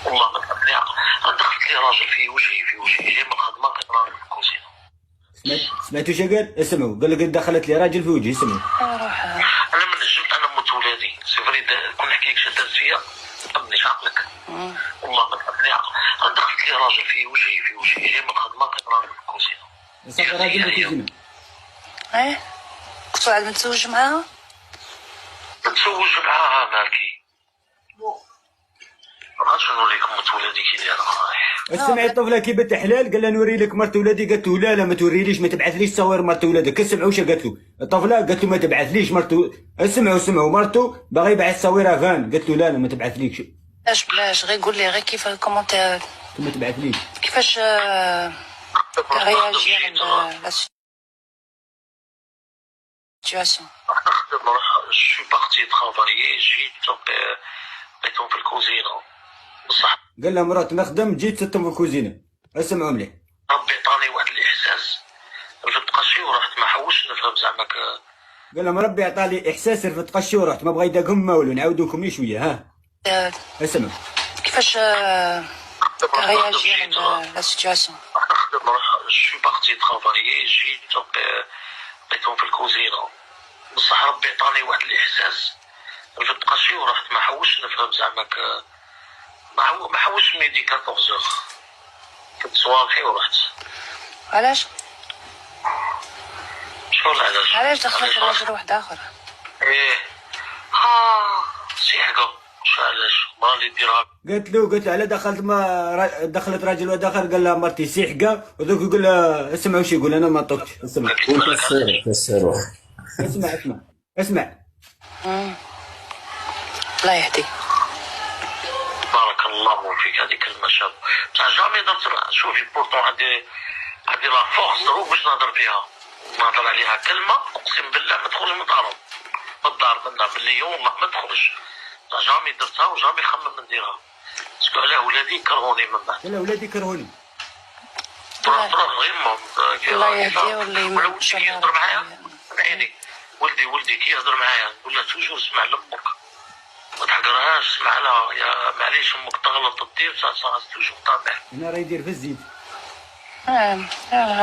والله ما تقبلني. دخلت لي راجل في وجهي جاي من الخدمه كنراني في الكوزينه. سمعتوا شو قال؟ اسمعوا، قال لك دخلت لي راجل في وجهي. اسمعوا. انا من نجمت انا موت ولادي سي فري كون نحكي لك شدات فيا تقبلنيش عقلك. والله ما تقبلني. دخلت لي راجل في وجهي جاي من الخدمه كنراني في الكوزينه. صافي راجل في الكوزينه. ايه كنتو عاد متزوج معاها؟ نتزوج معاها مالكي. ما غاديش نوريكم موت ولادي كي دايره. سمعي الطفله كي بنت حلال قال لها نوري لك مرت ولادي، قالت له لا ما توريليش، ما تبعثليش تصاور مرت ولادك. اسمعوا واش قالت له الطفله، قالت له ما تبعثليش مرتو. اسمعوا مرتو باغي يبعث تصاويرها فان، قالت له لا ما تبعثليش. بلاش غير قول لي غير كيف كومونتي ما تبعثليش كيفاش رياجي على لا سيتواسيون. Je suis parti travailler, جيت بقيتهم في الكوزينه بصح. قال لها مرات نخدم جيت ستم في الكوزينه. اسمعوا مليح. ربي عطاني واحد الاحساس رفدت قشي ورحت ما حوش نفهم زعما قال لهم ربي عطاني احساس رفدت قشي ورحت، ما بغا يداكم ما والو، نعاودوكم لي شويه. ها اسمعوا كيفاش رياجي على لا سيتواسيون. نخدم je suis parti travailler جيت بقيتهم في الكوزينه بصح ربي عطاني واحد الاحساس رفدت قشي ورحت ما حوش نفهم زعما ما حوش ميدي 14 كنت صوالحي ورحت. علاش؟ شكون علاش؟ علاش دخلت راجل واحد اخر؟ ايه سي حقا واش علاش ما اللي ديرها. قالت له على دخلت دخلت راجل واحد اخر، قال لها مرتي سيحقه، وذوك يقول لها اسمع واش يقول، انا ما طقتش. اسمع فسروه. اسمع الله يهديك. بارك الله فيك. هذيك كلمه شاب بصح جامي درت. شوفي بورتون عندي لا فورس دروك باش نهضر فيها، نهضر عليها كلمه اقسم بالله ما تخرج من دارهم من الدار منها من اليوم ما تخرج. بصح جامي درتها وجامي خمم نديرها باسكو علاه ولادي كرهوني من بعد. لا ولادي كرهوني. طرف غير الله يهديه واللي ولا ولدي كي يهضر معايا من عيني. ولدي كي يهضر معايا نقول له توجور اسمع لامك ما تحقرهاش، اسمع لها يا معليش امك تغلط الدير صا توجور طابع. هنا راه يدير في الزيت.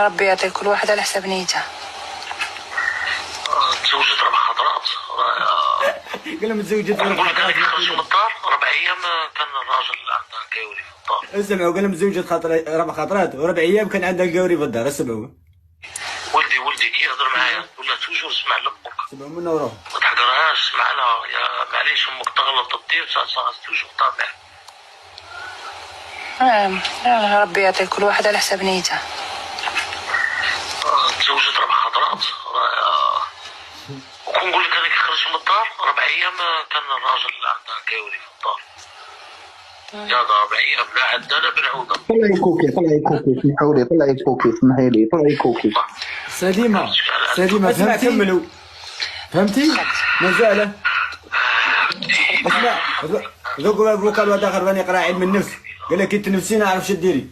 ربي يعطي كل واحد على حساب نيته. تزوجت 4 خطرات. قال لهم تزوجت 4 نقول لك خطرات. هذيك خرج من الدار 4 ايام كان الراجل عنده كاوري في الدار. اسمعوا قال لهم تزوجت 4 خطرات و4 ايام كان عندها القوري في الدار. اسمعوا ولدي كي يهضر معايا نقول له توجور اسمع لامك اسمعوا من وراه ما تحقرهاش، اسمع لها يا معليش امك تغلط الدير صا توجور طابع. ربي يعطي كل واحد على حساب نيته. تزوجت 4 خطرات. ونقول لك هذيك خرج من الدار 4 ايام كان الراجل عنده كاوري في الدار. يا 4 ايام لا عندنا لا بالعوده. طلعي كوكي اسمحوا لي، طلعي كوكي اسمحي لي، طلعي كوكي. سليمه اسمع كملوا فهمتي مازال. اسمع ذوك الواد اخر بان يقرا علم النفس، قال لك كي تنفسي نعرف شو ديري.